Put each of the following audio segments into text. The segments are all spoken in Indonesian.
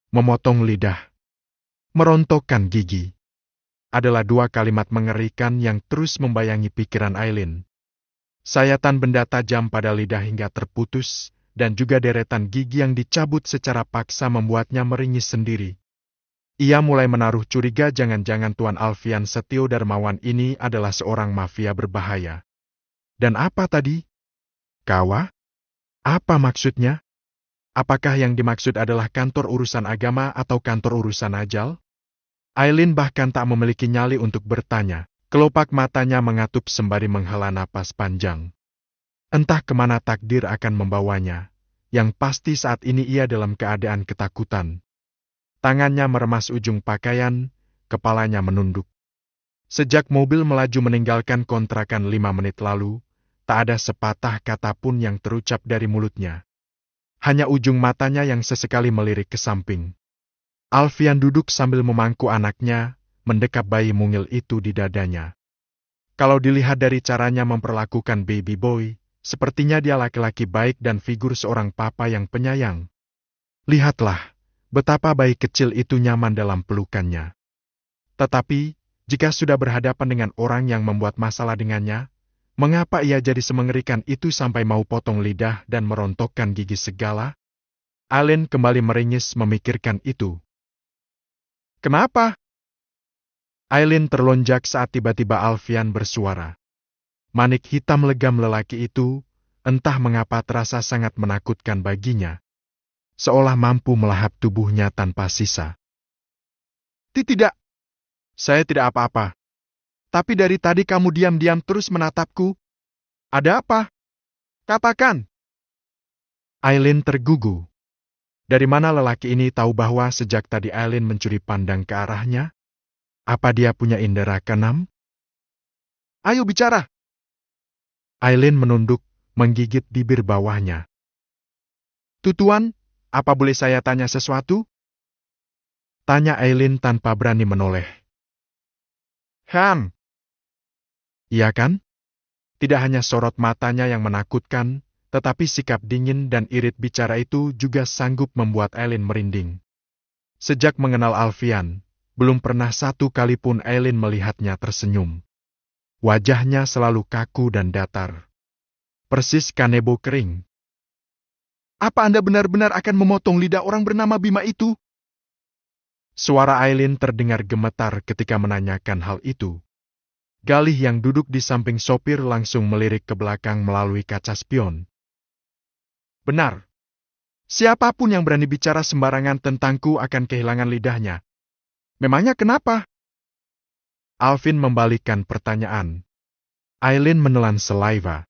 memotong lidah, merontokkan gigi. Adalah dua kalimat mengerikan yang terus membayangi pikiran Aileen. Sayatan benda tajam pada lidah hingga terputus, dan juga deretan gigi yang dicabut secara paksa membuatnya meringis sendiri. Ia mulai menaruh curiga jangan-jangan Tuan Alfian Setio Darmawan ini adalah seorang mafia berbahaya. Dan apa tadi? Kawa? Apa maksudnya? Apakah yang dimaksud adalah kantor urusan agama atau kantor urusan ajal? Aileen bahkan tak memiliki nyali untuk bertanya. Kelopak matanya mengatup sembari menghela napas panjang. Entah kemana takdir akan membawanya. Yang pasti saat ini ia dalam keadaan ketakutan. Tangannya meremas ujung pakaian, kepalanya menunduk. Sejak mobil melaju meninggalkan kontrakan 5 menit lalu, tak ada sepatah kata pun yang terucap dari mulutnya. Hanya ujung matanya yang sesekali melirik ke samping. Alfian duduk sambil memangku anaknya, mendekap bayi mungil itu di dadanya. Kalau dilihat dari caranya memperlakukan baby boy, sepertinya dia laki-laki baik dan figur seorang papa yang penyayang. Lihatlah, betapa bayi kecil itu nyaman dalam pelukannya. Tetapi, jika sudah berhadapan dengan orang yang membuat masalah dengannya, mengapa ia jadi semengerikan itu sampai mau potong lidah dan merontokkan gigi segala? Aileen kembali meringis memikirkan itu. Kenapa? Aileen terlonjak saat tiba-tiba Alfian bersuara. Manik hitam legam lelaki itu, entah mengapa terasa sangat menakutkan baginya. Seolah mampu melahap tubuhnya tanpa sisa. Tidak. Saya tidak apa-apa. Tapi dari tadi kamu diam-diam terus menatapku. Ada apa? Katakan. Aileen tergugu. Dari mana lelaki ini tahu bahwa sejak tadi Aileen mencuri pandang ke arahnya? Apa dia punya indera keenam? Ayo bicara. Aileen menunduk, menggigit bibir bawahnya. Tutuan, apa boleh saya tanya sesuatu? Tanya Aileen tanpa berani menoleh. Iya kan? Tidak hanya sorot matanya yang menakutkan, tetapi sikap dingin dan irit bicara itu juga sanggup membuat Aileen merinding. Sejak mengenal Alfian, belum pernah satu kali pun Aileen melihatnya tersenyum. Wajahnya selalu kaku dan datar. Persis kanebo kering. Apa Anda benar-benar akan memotong lidah orang bernama Bima itu? Suara Aileen terdengar gemetar ketika menanyakan hal itu. Galih yang duduk di samping sopir langsung melirik ke belakang melalui kaca spion. Benar. Siapapun yang berani bicara sembarangan tentangku akan kehilangan lidahnya. Memangnya kenapa? Alvin membalikkan pertanyaan. Aileen menelan saliva.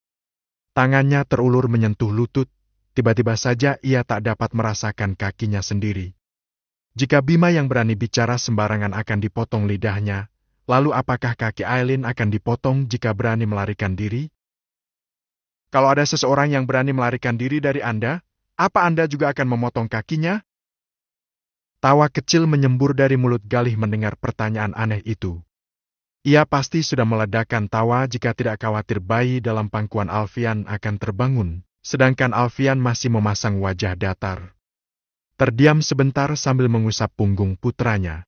Tangannya terulur menyentuh lutut, tiba-tiba saja ia tak dapat merasakan kakinya sendiri. Jika Bima yang berani bicara sembarangan akan dipotong lidahnya, lalu apakah kaki Aileen akan dipotong jika berani melarikan diri? Kalau ada seseorang yang berani melarikan diri dari Anda, apa Anda juga akan memotong kakinya? Tawa kecil menyembur dari mulut Galih mendengar pertanyaan aneh itu. Ia pasti sudah meledakkan tawa jika tidak khawatir bayi dalam pangkuan Alfian akan terbangun, sedangkan Alfian masih memasang wajah datar. Terdiam sebentar sambil mengusap punggung putranya.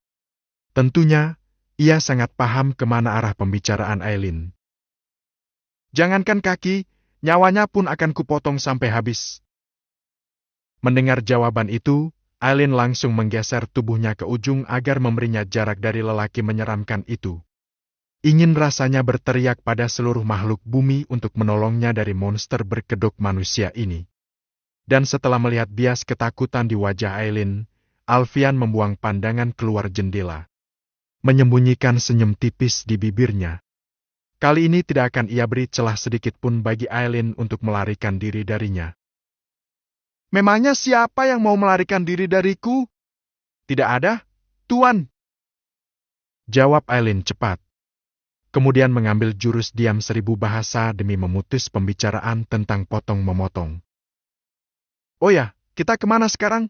Tentunya, ia sangat paham kemana arah pembicaraan Aileen. Jangankan kaki, nyawanya pun akan kupotong sampai habis. Mendengar jawaban itu, Aileen langsung menggeser tubuhnya ke ujung agar memberinya jarak dari lelaki menyeramkan itu. Ingin rasanya berteriak pada seluruh makhluk bumi untuk menolongnya dari monster berkedok manusia ini. Dan setelah melihat bias ketakutan di wajah Aileen, Alfian membuang pandangan keluar jendela. Menyembunyikan senyum tipis di bibirnya. Kali ini tidak akan ia beri celah sedikit pun bagi Aileen untuk melarikan diri darinya. Memangnya siapa yang mau melarikan diri dariku? Tidak ada, Tuan. Jawab Aileen cepat. Kemudian mengambil jurus diam 1000 bahasa demi memutus pembicaraan tentang potong-memotong. Oh ya, kita kemana sekarang?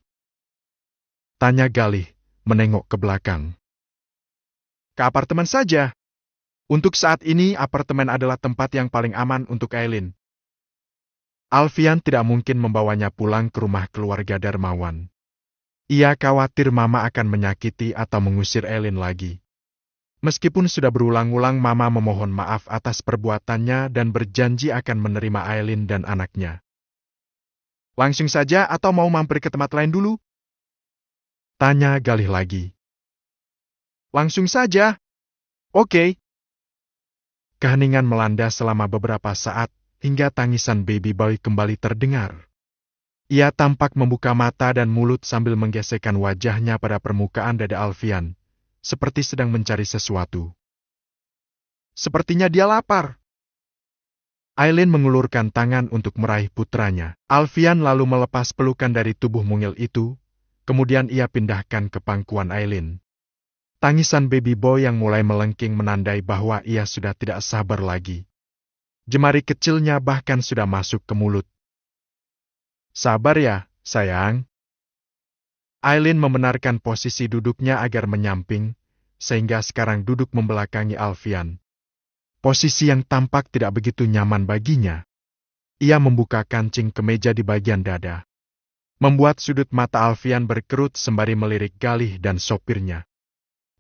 Tanya Galih, menengok ke belakang. Ke apartemen saja. Untuk saat ini, apartemen adalah tempat yang paling aman untuk Aileen. Alfian tidak mungkin membawanya pulang ke rumah keluarga Darmawan. Ia khawatir Mama akan menyakiti atau mengusir Eileen lagi. Meskipun sudah berulang-ulang Mama memohon maaf atas perbuatannya dan berjanji akan menerima Eileen dan anaknya. Langsung saja atau mau mampir ke tempat lain dulu? Tanya Galih lagi. Langsung saja. Oke. Keheningan melanda selama beberapa saat, hingga tangisan baby boy kembali terdengar. Ia tampak membuka mata dan mulut sambil menggesekkan wajahnya pada permukaan dada Alfian, seperti sedang mencari sesuatu. Sepertinya dia lapar. Eileen mengulurkan tangan untuk meraih putranya. Alfian lalu melepas pelukan dari tubuh mungil itu, kemudian ia pindahkan ke pangkuan Eileen. Tangisan baby boy yang mulai melengking menandai bahwa ia sudah tidak sabar lagi. Jemari kecilnya bahkan sudah masuk ke mulut. Sabar ya, sayang. Eileen membenarkan posisi duduknya agar menyamping, sehingga sekarang duduk membelakangi Alfian. Posisi yang tampak tidak begitu nyaman baginya. Ia membuka kancing kemeja di bagian dada, membuat sudut mata Alfian berkerut sembari melirik Galih dan sopirnya.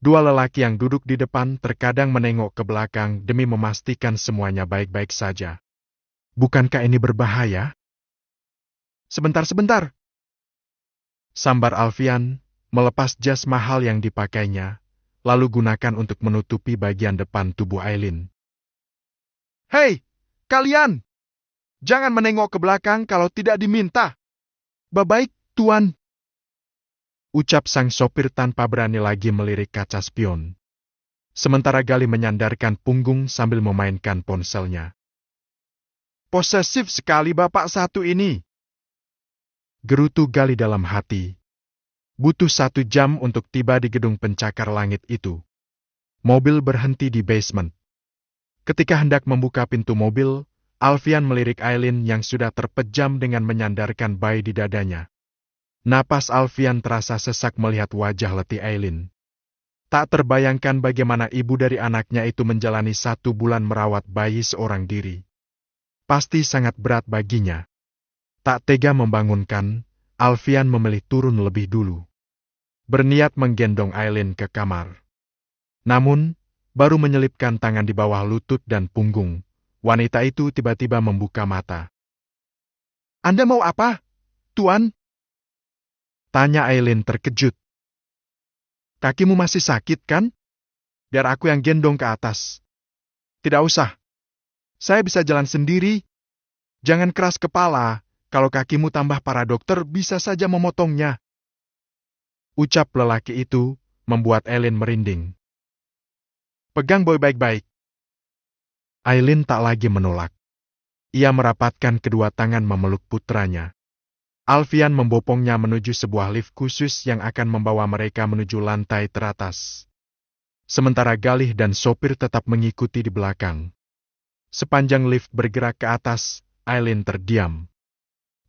Dua lelaki yang duduk di depan terkadang menengok ke belakang demi memastikan semuanya baik-baik saja. Bukankah ini berbahaya? Sebentar. Sambar Alfian, melepas jas mahal yang dipakainya, lalu gunakan untuk menutupi bagian depan tubuh Eileen. Hei, kalian! Jangan menengok ke belakang kalau tidak diminta. Baik, Tuan. Ucap sang sopir tanpa berani lagi melirik kaca spion. Sementara Galih menyandarkan punggung sambil memainkan ponselnya. Posesif sekali bapak satu ini. Gerutu Galih dalam hati. Butuh 1 jam untuk tiba di gedung pencakar langit itu. Mobil berhenti di basement. Ketika hendak membuka pintu mobil, Alfian melirik Eileen yang sudah terpejam dengan menyandarkan bayi di dadanya. Napas Alfian terasa sesak melihat wajah letih Eileen. Tak terbayangkan bagaimana ibu dari anaknya itu menjalani 1 bulan merawat bayi seorang diri. Pasti sangat berat baginya. Tak tega membangunkan, Alfian memilih turun lebih dulu. Berniat menggendong Eileen ke kamar. Namun, baru menyelipkan tangan di bawah lutut dan punggung, wanita itu tiba-tiba membuka mata. Anda mau apa, Tuan? Tanya Eileen terkejut. Kakimu masih sakit kan? Biar aku yang gendong ke atas. Tidak usah. Saya bisa jalan sendiri. Jangan keras kepala. Kalau kakimu tambah parah dokter bisa saja memotongnya. Ucap lelaki itu membuat Eileen merinding. Pegang boy baik-baik. Eileen tak lagi menolak. Ia merapatkan kedua tangan memeluk putranya. Alfian membopongnya menuju sebuah lift khusus yang akan membawa mereka menuju lantai teratas. Sementara Galih dan sopir tetap mengikuti di belakang. Sepanjang lift bergerak ke atas, Eileen terdiam.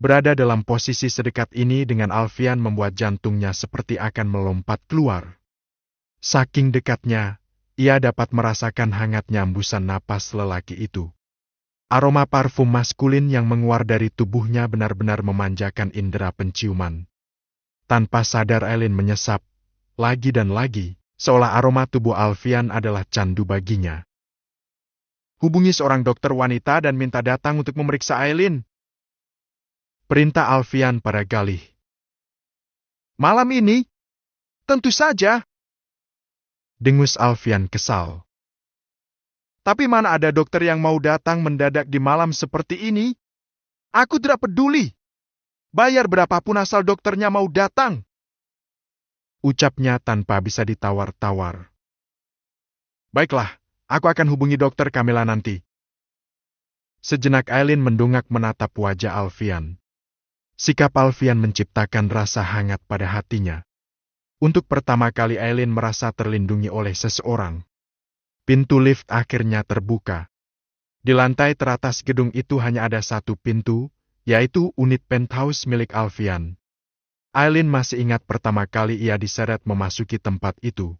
Berada dalam posisi sedekat ini dengan Alfian membuat jantungnya seperti akan melompat keluar. Saking dekatnya, ia dapat merasakan hangatnya embusan napas lelaki itu. Aroma parfum maskulin yang menguar dari tubuhnya benar-benar memanjakan indera penciuman. Tanpa sadar Eileen menyesap, lagi dan lagi, seolah aroma tubuh Alfian adalah candu baginya. Hubungi seorang dokter wanita dan minta datang untuk memeriksa Eileen. Perintah Alfian pada Galih. Malam ini? Tentu saja. Dengus Alfian kesal. Tapi mana ada dokter yang mau datang mendadak di malam seperti ini? Aku tidak peduli. Bayar berapapun asal dokternya mau datang. Ucapnya tanpa bisa ditawar-tawar. Baiklah, aku akan hubungi dokter Kamila nanti. Sejenak Eileen mendongak menatap wajah Alfian. Sikap Alfian menciptakan rasa hangat pada hatinya. Untuk pertama kali Eileen merasa terlindungi oleh seseorang. Pintu lift akhirnya terbuka. Di lantai teratas gedung itu hanya ada 1 pintu, yaitu unit penthouse milik Alfian. Eileen masih ingat pertama kali ia diseret memasuki tempat itu.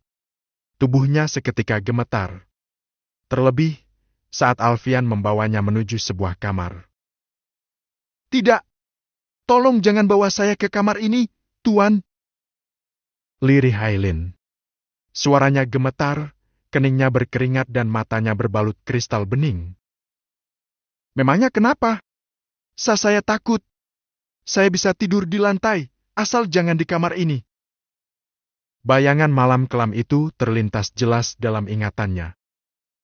Tubuhnya seketika gemetar. Terlebih, saat Alfian membawanya menuju sebuah kamar. Tidak! Tolong jangan bawa saya ke kamar ini, Tuan. lirih Aileen. Suaranya gemetar, keningnya berkeringat dan matanya berbalut kristal bening. Memangnya kenapa? Saya takut. Saya bisa tidur di lantai, asal jangan di kamar ini. Bayangan malam kelam itu terlintas jelas dalam ingatannya.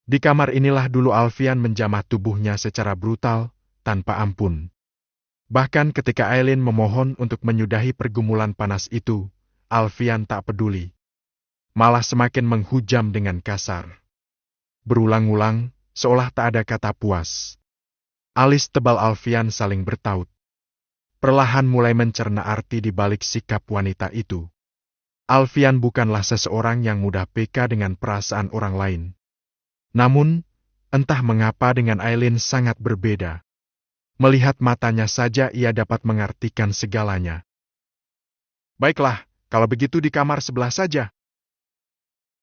Di kamar inilah dulu Alfian menjamah tubuhnya secara brutal, tanpa ampun. Bahkan ketika Aileen memohon untuk menyudahi pergumulan panas itu, Alfian tak peduli. Malah semakin menghujam dengan kasar. Berulang-ulang, seolah tak ada kata puas. Alis tebal Alfian saling bertaut. Perlahan mulai mencerna arti di balik sikap wanita itu. Alfian bukanlah seseorang yang mudah peka dengan perasaan orang lain. Namun, entah mengapa dengan Aileen sangat berbeda. Melihat matanya saja ia dapat mengartikan segalanya. Baiklah, kalau begitu di kamar sebelah saja.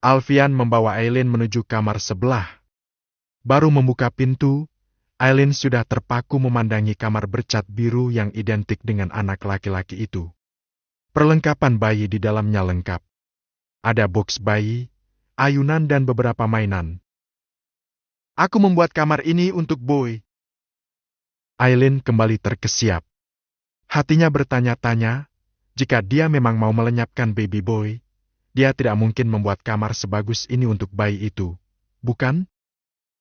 Alfian membawa Aileen menuju kamar sebelah. Baru membuka pintu, Aileen sudah terpaku memandangi kamar bercat biru yang identik dengan anak laki-laki itu. Perlengkapan bayi di dalamnya lengkap. Ada boks bayi, ayunan dan beberapa mainan. Aku membuat kamar ini untuk Boy. Aileen kembali terkesiap. Hatinya bertanya-tanya, jika dia memang mau melenyapkan baby Boy, dia tidak mungkin membuat kamar sebagus ini untuk bayi itu, bukan?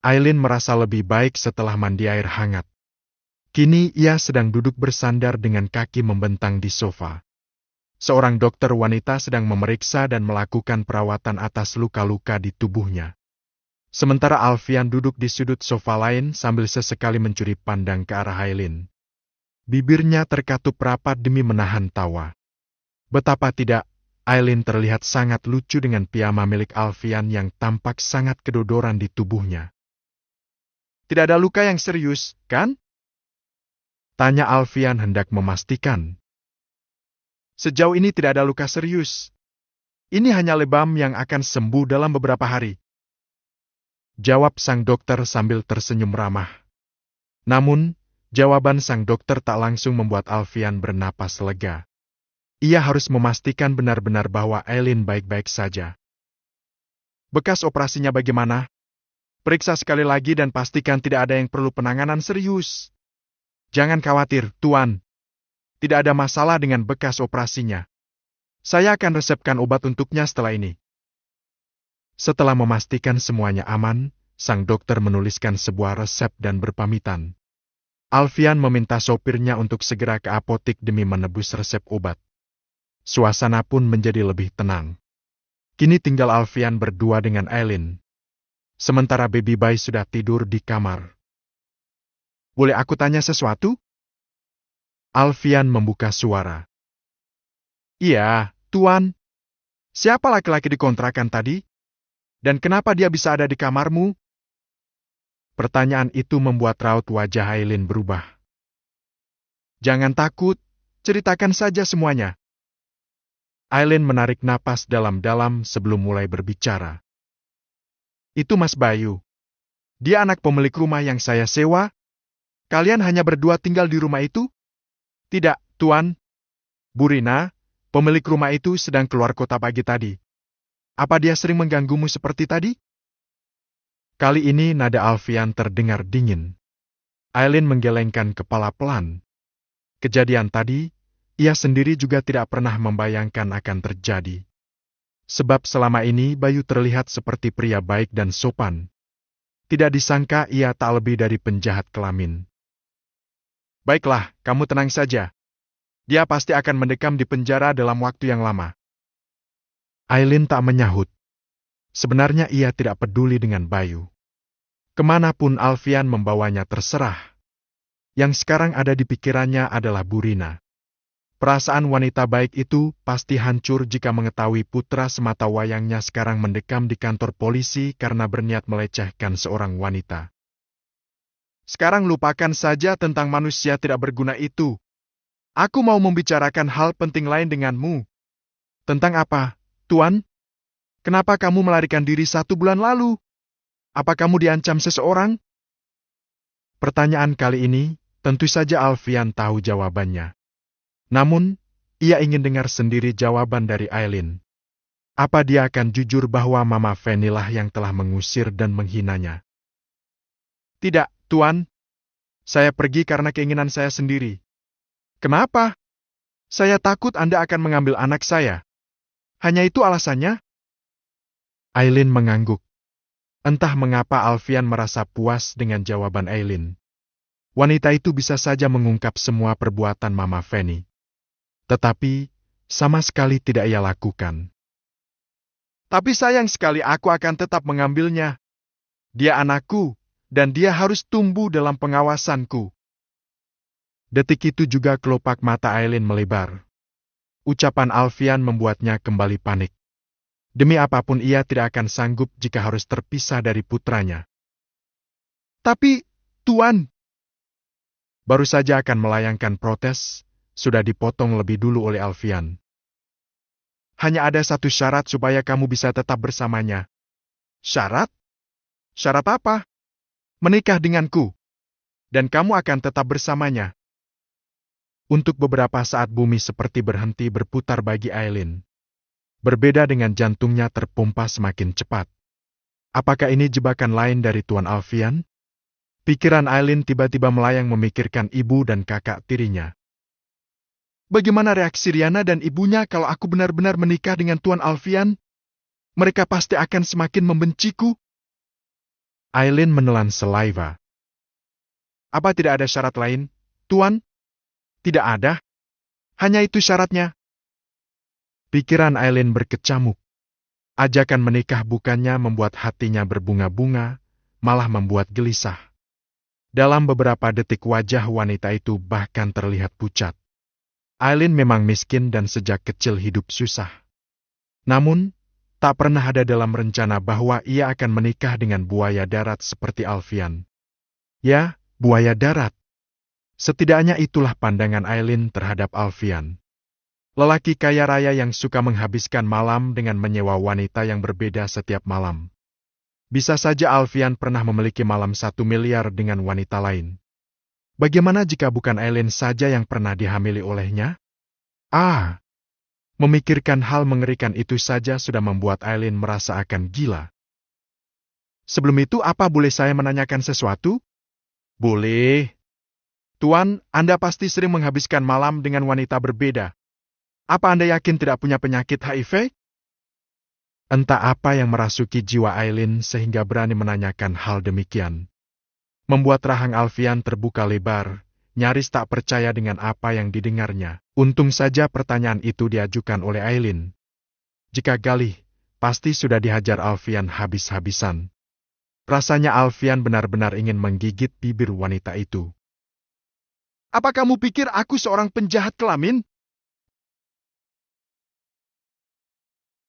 Aileen merasa lebih baik setelah mandi air hangat. Kini ia sedang duduk bersandar dengan kaki membentang di sofa. Seorang dokter wanita sedang memeriksa dan melakukan perawatan atas luka-luka di tubuhnya. Sementara Alfian duduk di sudut sofa lain sambil sesekali mencuri pandang ke arah Aileen. Bibirnya terkatup rapat demi menahan tawa. Betapa tidak, Aileen terlihat sangat lucu dengan piyama milik Alfian yang tampak sangat kedodoran di tubuhnya. Tidak ada luka yang serius, kan? Tanya Alfian hendak memastikan. Sejauh ini tidak ada luka serius. Ini hanya lebam yang akan sembuh dalam beberapa hari. Jawab sang dokter sambil tersenyum ramah. Namun, jawaban sang dokter tak langsung membuat Alfian bernapas lega. Ia harus memastikan benar-benar bahwa Aileen baik-baik saja. Bekas operasinya bagaimana? Periksa sekali lagi dan pastikan tidak ada yang perlu penanganan serius. Jangan khawatir, Tuan. Tidak ada masalah dengan bekas operasinya. Saya akan resepkan obat untuknya setelah ini. Setelah memastikan semuanya aman, sang dokter menuliskan sebuah resep dan berpamitan. Alfian meminta sopirnya untuk segera ke apotik demi menebus resep obat. Suasana pun menjadi lebih tenang. Kini tinggal Alfian berdua dengan Aileen. Sementara baby Boy sudah tidur di kamar. Boleh aku tanya sesuatu? Alfian membuka suara. Iya, Tuan. Siapa laki-laki di kontrakan tadi? Dan kenapa dia bisa ada di kamarmu? Pertanyaan itu membuat raut wajah Aileen berubah. Jangan takut, ceritakan saja semuanya. Aileen menarik napas dalam-dalam sebelum mulai berbicara. Itu Mas Bayu. Dia anak pemilik rumah yang saya sewa. Kalian hanya berdua tinggal di rumah itu? Tidak, Tuan. Bu Rina, pemilik rumah itu sedang keluar kota pagi tadi. Apa dia sering mengganggumu seperti tadi? Kali ini nada Alfian terdengar dingin. Aileen menggelengkan kepala pelan. Kejadian tadi, ia sendiri juga tidak pernah membayangkan akan terjadi. Sebab selama ini Bayu terlihat seperti pria baik dan sopan. Tidak disangka ia tak lebih dari penjahat kelamin. Baiklah, kamu tenang saja. Dia pasti akan mendekam di penjara dalam waktu yang lama. Aileen tak menyahut. Sebenarnya ia tidak peduli dengan Bayu. Kemanapun Alfian membawanya terserah. Yang sekarang ada di pikirannya adalah Bu Rina. Perasaan wanita baik itu pasti hancur jika mengetahui putra semata wayangnya sekarang mendekam di kantor polisi karena berniat melecehkan seorang wanita. Sekarang lupakan saja tentang manusia tidak berguna itu. Aku mau membicarakan hal penting lain denganmu. Tentang apa, Tuan? Kenapa kamu melarikan diri 1 bulan lalu? Apa kamu diancam seseorang? Pertanyaan kali ini, tentu saja Alfian tahu jawabannya. Namun, ia ingin dengar sendiri jawaban dari Aileen. Apa dia akan jujur bahwa Mama Fanny lah yang telah mengusir dan menghinanya? Tidak, Tuan. Saya pergi karena keinginan saya sendiri. Kenapa? Saya takut Anda akan mengambil anak saya. Hanya itu alasannya? Aileen mengangguk. Entah mengapa Alfian merasa puas dengan jawaban Aileen. Wanita itu bisa saja mengungkap semua perbuatan Mama Fanny. Tetapi, sama sekali tidak ia lakukan. Tapi sayang sekali aku akan tetap mengambilnya. Dia anakku, dan dia harus tumbuh dalam pengawasanku. Detik itu juga kelopak mata Aileen melebar. Ucapan Alfian membuatnya kembali panik. Demi apapun ia tidak akan sanggup jika harus terpisah dari putranya. Tapi, Tuan, baru saja akan melayangkan protes, sudah dipotong lebih dulu oleh Alfian. Hanya ada satu syarat supaya kamu bisa tetap bersamanya. Syarat? Syarat apa? Menikah denganku. Dan kamu akan tetap bersamanya. Untuk beberapa saat bumi seperti berhenti berputar bagi Aileen. Berbeda dengan jantungnya terpompa semakin cepat. Apakah ini jebakan lain dari Tuan Alfian? Pikiran Aileen tiba-tiba melayang memikirkan ibu dan kakak tirinya. Bagaimana reaksi Riana dan ibunya kalau aku benar-benar menikah dengan Tuan Alfian? Mereka pasti akan semakin membenciku. Aileen menelan saliva. Apa tidak ada syarat lain, Tuan? Tidak ada. Hanya itu syaratnya. Pikiran Aileen berkecamuk. Ajakan menikah bukannya membuat hatinya berbunga-bunga, malah membuat gelisah. Dalam beberapa detik wajah wanita itu bahkan terlihat pucat. Aileen memang miskin dan sejak kecil hidup susah. Namun, tak pernah ada dalam rencana bahwa ia akan menikah dengan buaya darat seperti Alfian. Ya, buaya darat. Setidaknya itulah pandangan Aileen terhadap Alfian. Lelaki kaya raya yang suka menghabiskan malam dengan menyewa wanita yang berbeda setiap malam. Bisa saja Alfian pernah memiliki malam 1 miliar dengan wanita lain. Bagaimana jika bukan Aileen saja yang pernah dihamili olehnya? Memikirkan hal mengerikan itu saja sudah membuat Aileen merasa akan gila. Sebelum itu, apa boleh saya menanyakan sesuatu? Boleh. Tuan, Anda pasti sering menghabiskan malam dengan wanita berbeda. Apa Anda yakin tidak punya penyakit HIV? Entah apa yang merasuki jiwa Aileen sehingga berani menanyakan hal demikian. Membuat rahang Alfian terbuka lebar, nyaris tak percaya dengan apa yang didengarnya. Untung saja pertanyaan itu diajukan oleh Aileen. Jika galih, pasti sudah dihajar Alfian habis-habisan. Rasanya Alfian benar-benar ingin menggigit bibir wanita itu. Apa kamu pikir aku seorang penjahat kelamin?